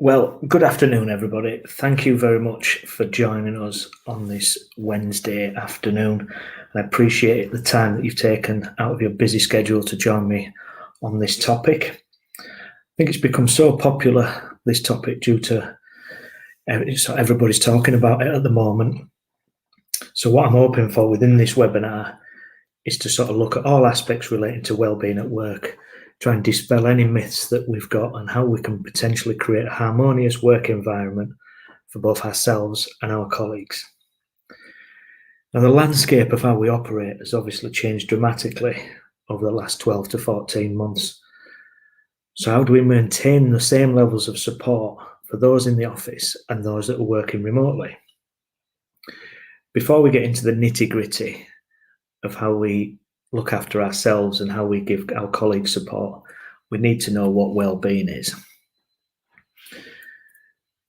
Well, good afternoon, everybody. Thank you very much for joining us on this Wednesday afternoon. I appreciate the time that you've taken out of your busy schedule to join me on this topic. I think it's become so popular, this topic, due to everybody's talking about it at the moment. So what I'm hoping for within this webinar is to sort of look at all aspects relating to wellbeing at work, try and dispel any myths that we've got and how we can potentially create a harmonious work environment for both ourselves and our colleagues. Now, the landscape of how we operate has obviously changed dramatically over the last 12 to 14 months. So how do we maintain the same levels of support for those in the office and those that are working remotely? Before we get into the nitty-gritty of how we look after ourselves and how we give our colleagues support, we need to know what well-being is.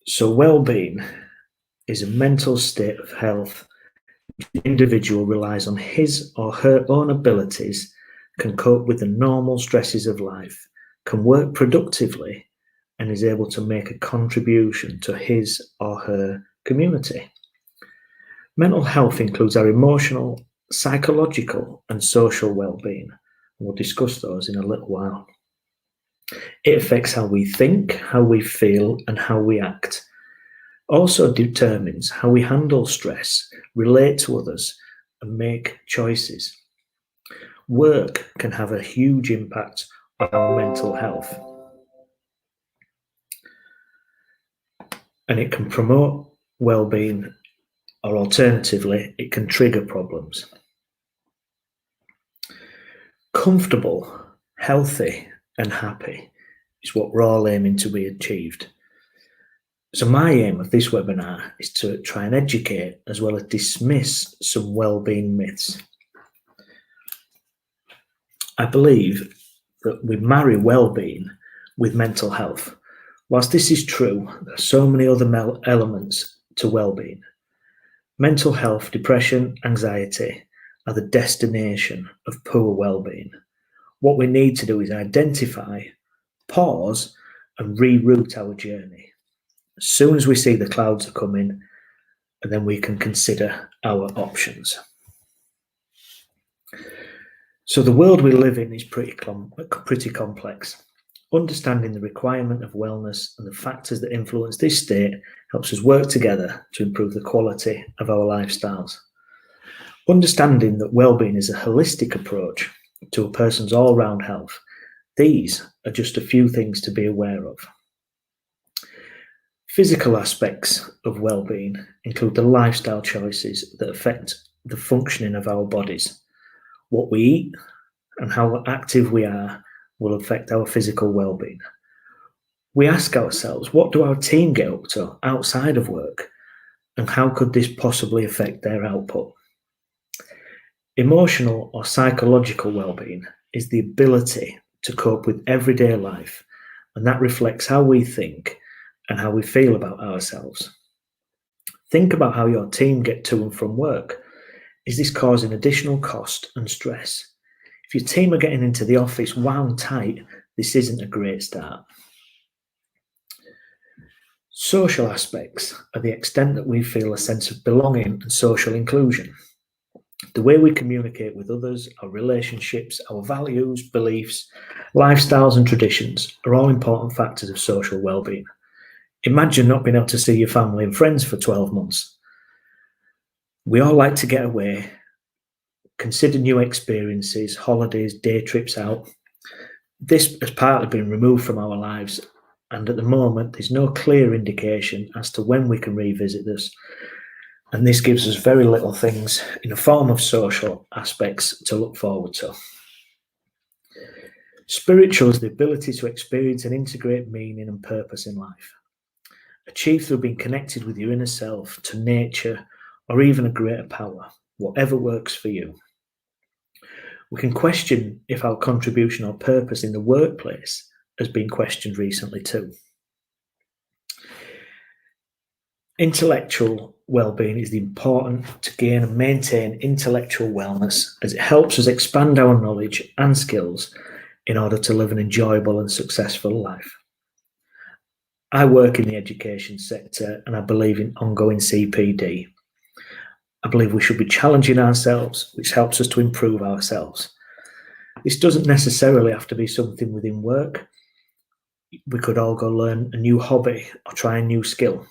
So well-being is a mental state of health. The individual relies on his or her own abilities, can cope with the normal stresses of life, can work productively, and is able to make a contribution to his or her community. Mental health includes our emotional, psychological, and social well-being. We'll discuss those in a little while. It affects how we think, how we feel, and how we act. Also determines how we handle stress, relate to others, and make choices. Work can have a huge impact on our mental health, and it can promote well-being, or alternatively, it can trigger problems. Comfortable, healthy, and happy is what we're all aiming to be achieved. So my aim of this webinar is to try and educate as well as dismiss some well-being myths. I believe that we marry well-being with mental health. Whilst this is true, there are so many other elements to well-being. Mental health, depression, anxiety are the destination of poor well-being. What we need to do is identify, pause, and reroute our journey. As soon as we see the clouds are coming, and then we can consider our options. So the world we live in is pretty complex. Understanding the requirement of wellness and the factors that influence this state helps us work together to improve the quality of our lifestyles. Understanding that well-being is a holistic approach to a person's all-round health, these are just a few things to be aware of. Physical aspects of well-being include the lifestyle choices that affect the functioning of our bodies. What we eat and how active we are will affect our physical well-being. We ask ourselves, what do our team get up to outside of work, and how could this possibly affect their output? Emotional or psychological well-being is the ability to cope with everyday life, and that reflects how we think and how we feel about ourselves. Think about how your team get to and from work. Is this causing additional cost and stress? If your team are getting into the office wound tight, this isn't a great start. Social aspects are the extent that we feel a sense of belonging and social inclusion. The way we communicate with others, our relationships, our values, beliefs, lifestyles, and traditions are all important factors of social well-being. Imagine not being able to see your family and friends for 12 months. We all like to get away, consider new experiences, holidays, day trips out. This has partly been removed from our lives, and at the moment there's no clear indication as to when we can revisit this, and this gives us very little things in the form of social aspects to look forward to. Spiritual is the ability to experience and integrate meaning and purpose in life, achieved through being connected with your inner self, to nature, or even a greater power, whatever works for you. We can question if our contribution or purpose in the workplace has been questioned recently too. Intellectual well-being is important to gain and maintain intellectual wellness, as it helps us expand our knowledge and skills in order to live an enjoyable and successful life. I work in the education sector and I believe in ongoing CPD. I believe we should be challenging ourselves, which helps us to improve ourselves. This doesn't necessarily have to be something within work. We could all go learn a new hobby or try a new skill.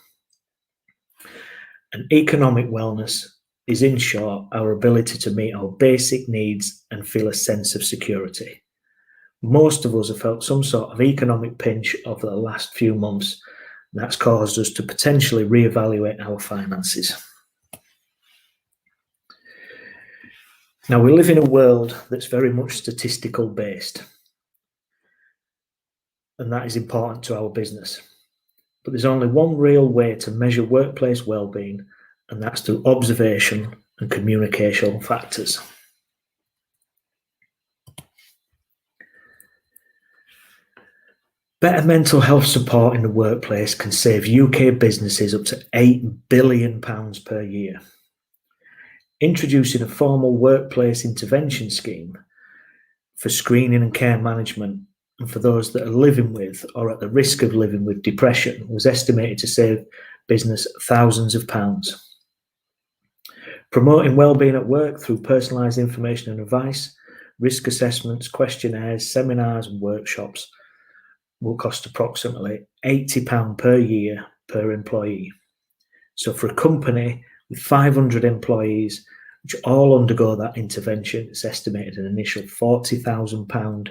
And economic wellness is, in short, our ability to meet our basic needs and feel a sense of security. Most of us have felt some sort of economic pinch over the last few months, and that's caused us to potentially reevaluate our finances. Now, we live in a world that's very much statistical based, and that is important to our business. But there's only one real way to measure workplace well-being, and that's through observation and communication factors. Better mental health support in the workplace can save UK businesses up to £8 billion per year. Introducing a formal workplace intervention scheme for screening and care management, and for those that are living with or at the risk of living with depression, was estimated to save business thousands of pounds. Promoting wellbeing at work through personalised information and advice, risk assessments, questionnaires, seminars and workshops will cost approximately £80 per year per employee. So for a company with 500 employees, which all undergo that intervention, it's estimated an initial £40,000,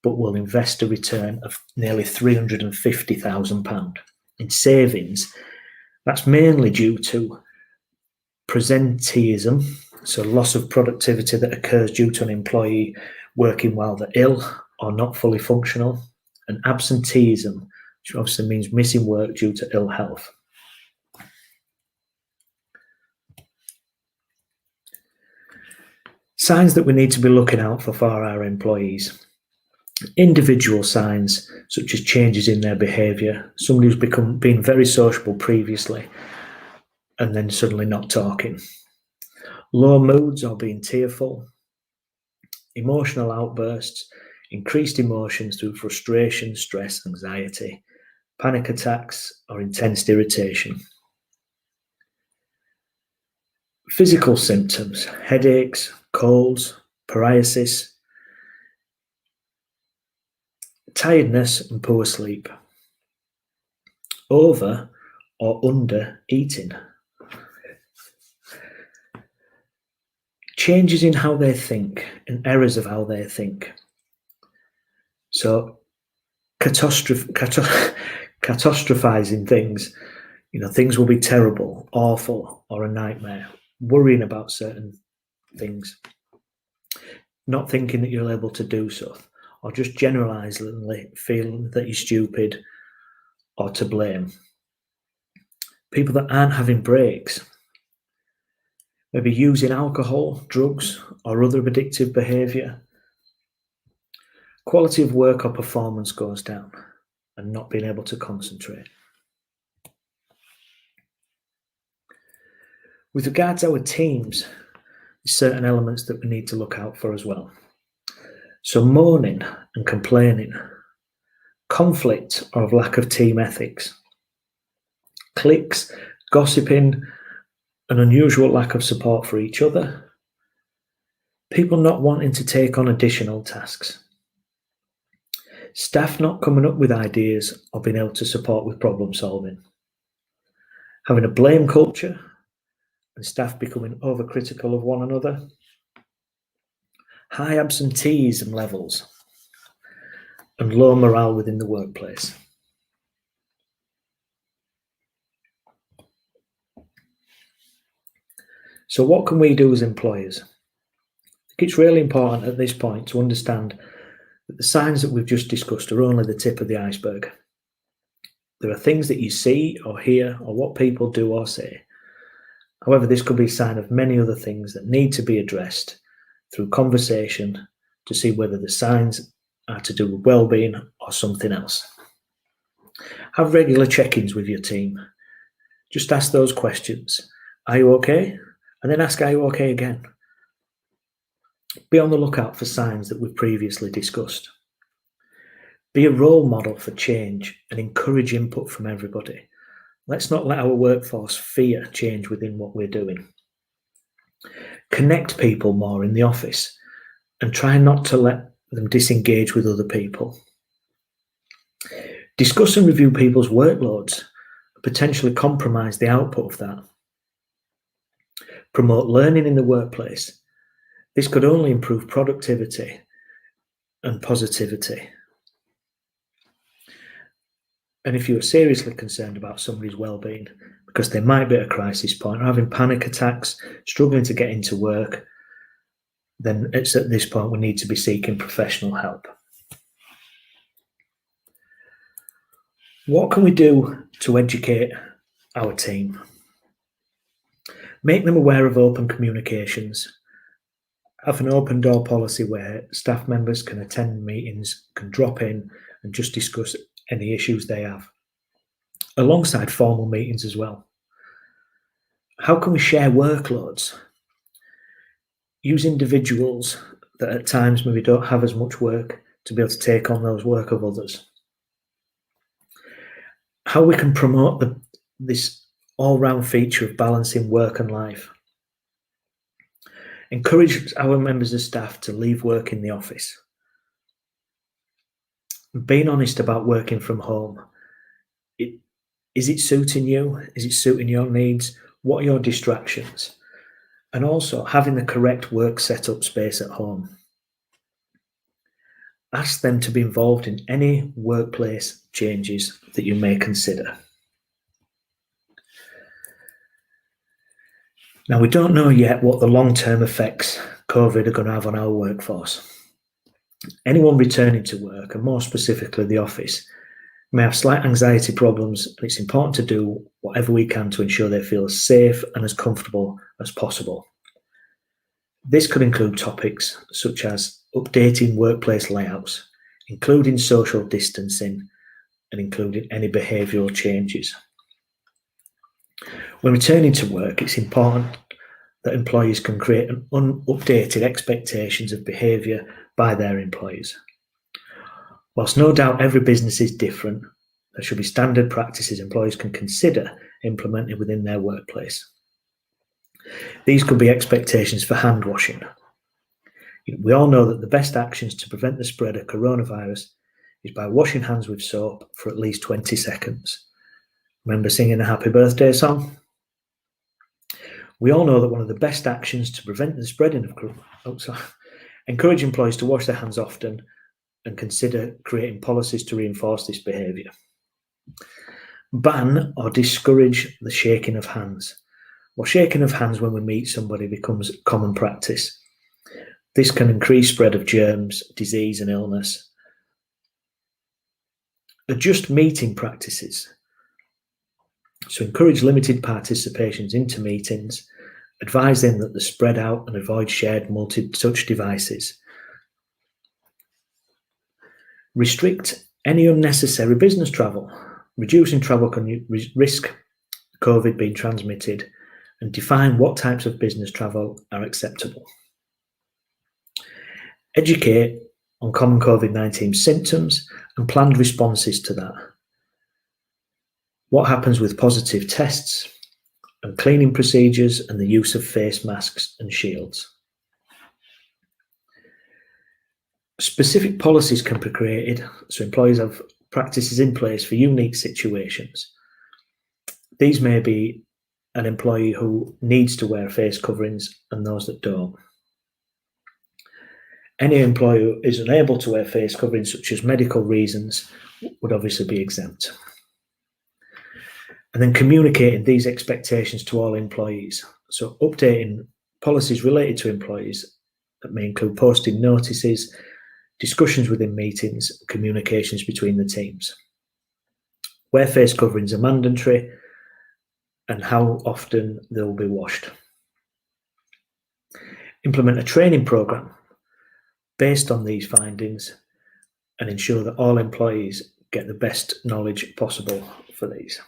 but will invest a return of nearly £350,000 in savings. That's mainly due to presenteeism, so loss of productivity that occurs due to an employee working while they're ill or not fully functional, and absenteeism, which obviously means missing work due to ill health. Signs that we need to be looking out for our employees. Individual signs such as changes in their behaviour, somebody who's been very sociable previously and then suddenly not talking. Low moods or being tearful. Emotional outbursts, increased emotions through frustration, stress, anxiety, panic attacks or intense irritation. Physical symptoms, headaches, colds, paralysis, tiredness and poor sleep. Over or under eating. Changes in how they think and errors of how they think. So catastrophizing things, things will be terrible, awful, or a nightmare. Worrying about certain things. Not thinking that you're able to do so, or just generalizingly feeling that you're stupid or to blame. People that aren't having breaks. Maybe using alcohol, drugs, or other addictive behaviour. Quality of work or performance goes down, and not being able to concentrate. With regards to our teams, there's certain elements that we need to look out for as well. So moaning and complaining, conflict or of lack of team ethics, cliques, gossiping, an unusual lack of support for each other, people not wanting to take on additional tasks, staff not coming up with ideas or being able to support with problem solving, having a blame culture and staff becoming overcritical of one another, high absenteeism levels, and low morale within the workplace. So what can we do as employers? I think it's really important at this point to understand that the signs that we've just discussed are only the tip of the iceberg. There are things that you see or hear or what people do or say. However, this could be a sign of many other things that need to be addressed through conversation to see whether the signs are to do with well-being or something else. Have regular check-ins with your team. Just ask those questions. Are you okay? And then ask, are you okay again? Be on the lookout for signs that we've previously discussed. Be a role model for change and encourage input from everybody. Let's not let our workforce fear change within what we're doing. Connect people more in the office and try not to let them disengage with other people. Discuss and review people's workloads, potentially compromise the output of that. Promote learning in the workplace. This could only improve productivity and positivity. And if you are seriously concerned about somebody's well-being, because they might be at a crisis point or having panic attacks, struggling to get into work, then it's at this point we need to be seeking professional help. What can we do to educate our team? Make them aware of open communications. Have an open door policy where staff members can attend meetings, can drop in and just discuss any issues they have, alongside formal meetings as well. How can we share workloads? Use individuals that at times maybe don't have as much work to be able to take on those work of others. How we can promote this all-round feature of balancing work and life. Encourage our members of staff to leave work in the office. Being honest about working from home. Is it suiting you? Is it suiting your needs? What are your distractions? And also having the correct work setup space at home. Ask them to be involved in any workplace changes that you may consider. Now, we don't know yet what the long-term effects COVID are going to have on our workforce. Anyone returning to work, and more specifically the office, may have slight anxiety problems, and it's important to do whatever we can to ensure they feel as safe and as comfortable as possible. This could include topics such as updating workplace layouts, including social distancing, and including any behavioural changes. When returning to work, it's important that employees can create an updated expectations of behaviour by their employees. Whilst no doubt every business is different, there should be standard practices employees can consider implementing within their workplace. These could be expectations for hand washing. We all know that the best actions to prevent the spread of coronavirus is by washing hands with soap for at least 20 seconds. Remember singing a happy birthday song? We all know that one of the best actions to prevent the spreading of encourage employees to wash their hands often and consider creating policies to reinforce this behaviour. Ban or discourage the shaking of hands. Well, shaking of hands when we meet somebody becomes common practice. This can increase spread of germs, disease and illness. Adjust meeting practices. So encourage limited participations into meetings, advise them that they're spread out and avoid shared multi-touch devices. Restrict any unnecessary business travel. Reducing travel can risk COVID being transmitted, and define what types of business travel are acceptable. Educate on common COVID-19 symptoms and planned responses to that. What happens with positive tests and cleaning procedures and the use of face masks and shields. Specific policies can be created so employees have practices in place for unique situations. These may be an employee who needs to wear face coverings and those that don't. Any employee who is unable to wear face coverings, such as medical reasons, would obviously be exempt. And then communicating these expectations to all employees. So updating policies related to employees that may include posting notices, discussions within meetings, communications between the teams. Where face coverings are mandatory and how often they will be washed. Implement a training program based on these findings and ensure that all employees get the best knowledge possible for these.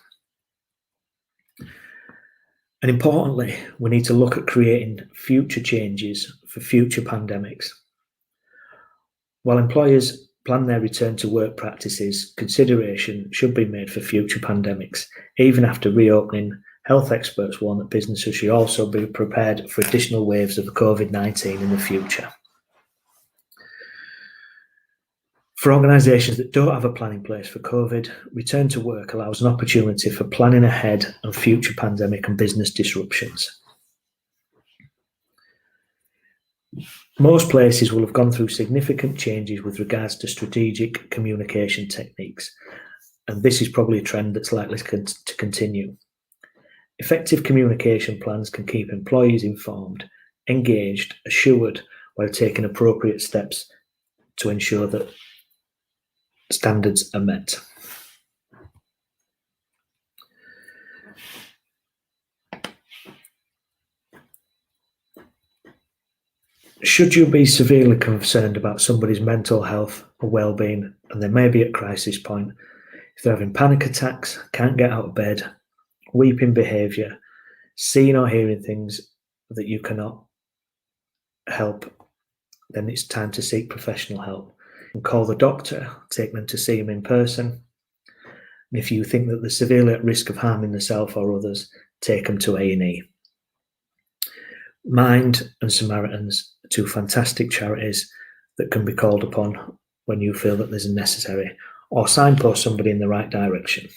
And importantly, we need to look at creating future changes for future pandemics. While employers plan their return to work practices, consideration should be made for future pandemics. Even after reopening, health experts warn that businesses should also be prepared for additional waves of COVID-19 in the future. For organisations that don't have a plan in place for COVID, return to work allows an opportunity for planning ahead of future pandemic and business disruptions. Most places will have gone through significant changes with regards to strategic communication techniques, and this is probably a trend that's likely to continue. Effective communication plans can keep employees informed, engaged, assured, while taking appropriate steps to ensure that standards are met. Should you be severely concerned about somebody's mental health or well-being, and they may be at crisis point, if they're having panic attacks, can't get out of bed, weeping behaviour, seeing or hearing things that you cannot help, then it's time to seek professional help. And call the doctor, take them to see him in person. And if you think that they're severely at risk of harming themselves or others, take them to A&E. Mind and Samaritans are two fantastic charities that can be called upon when you feel that there's a necessary, or signpost somebody in the right direction.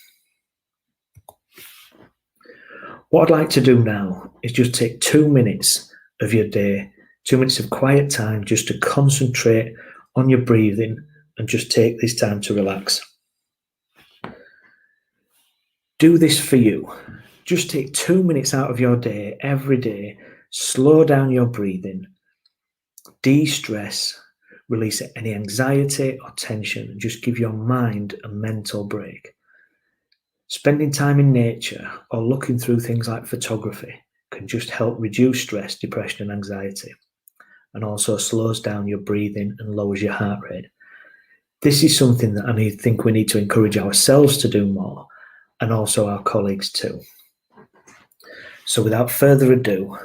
What I'd like to do now is just take 2 minutes of your day, 2 minutes of quiet time, just to concentrate on your breathing and just take this time to relax. Do this for you. Just take 2 minutes out of your day every day, slow down your breathing, de-stress, release any anxiety or tension, and just give your mind a mental break. Spending time in nature or looking through things like photography can just help reduce stress, depression, and anxiety, and also slows down your breathing and lowers your heart rate. This is something that I think we need to encourage ourselves to do more, and also our colleagues too. So without further ado,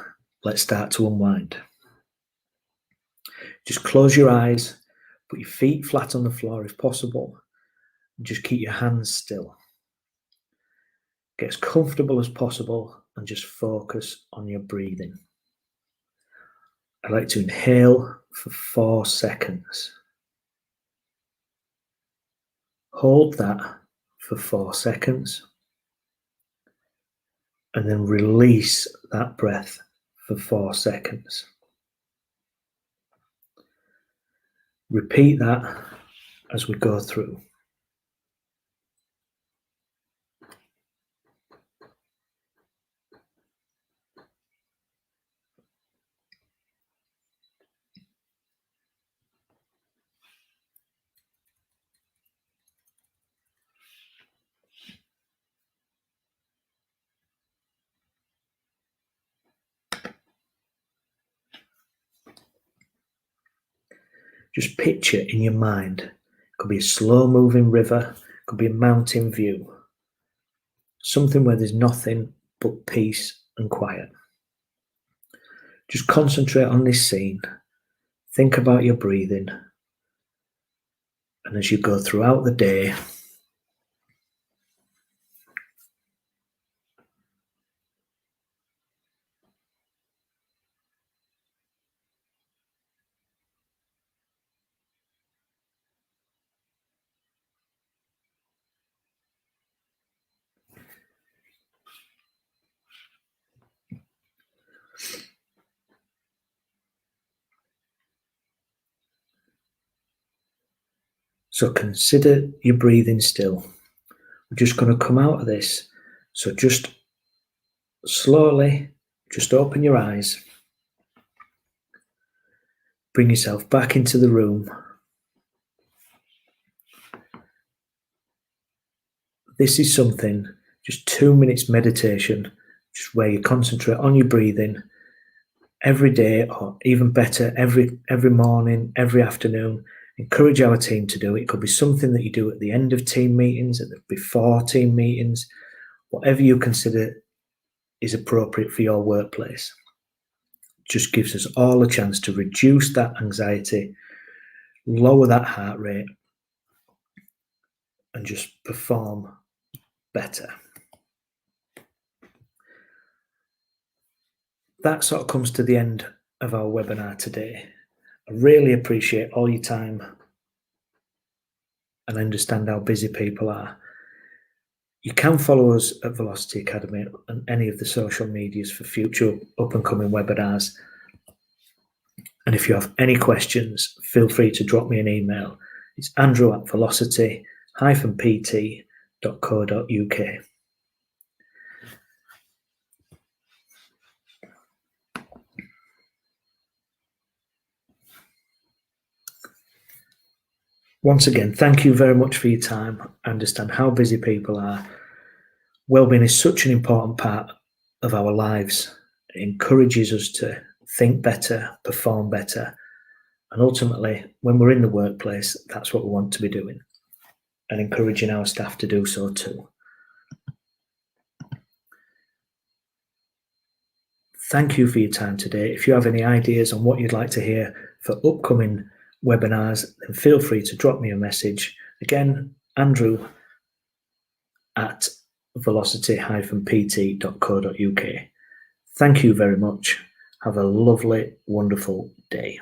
let's start to unwind. Just close your eyes, put your feet flat on the floor if possible, and just keep your hands still. Get as comfortable as possible and just focus on your breathing. I'd like to inhale for 4 seconds. Hold that for 4 seconds. And then release that breath for 4 seconds. Repeat that as we go through. Just picture in your mind, it could be a slow moving river, it could be a mountain view, something where there's nothing but peace and quiet. Just concentrate on this scene, think about your breathing, and as you go throughout the day, so consider your breathing still. We're just going to come out of this. So just slowly, just open your eyes. Bring yourself back into the room. This is something, just 2 minutes meditation, just where you concentrate on your breathing every day, or even better, every morning, every afternoon. Encourage our team to do it. It could be something that you do at the end of team meetings, before team meetings, whatever you consider is appropriate for your workplace. Just gives us all a chance to reduce that anxiety, lower that heart rate, and just perform better. That sort of comes to the end of our webinar today. I really appreciate all your time and understand how busy people are. You can follow us at Velocity Academy on any of the social medias for future up and coming webinars. And if you have any questions, feel free to drop me an email. It's andrew@velocity-pt.co.uk. Once again, thank you very much for your time. I understand how busy people are. Wellbeing is such an important part of our lives. It encourages us to think better, perform better, and ultimately, when we're in the workplace, that's what we want to be doing, and encouraging our staff to do so too. Thank you for your time today. If you have any ideas on what you'd like to hear for upcoming webinars, then feel free to drop me a message. Again, andrew@velocity-pt.co.uk. Thank you very much. Have a lovely, wonderful day.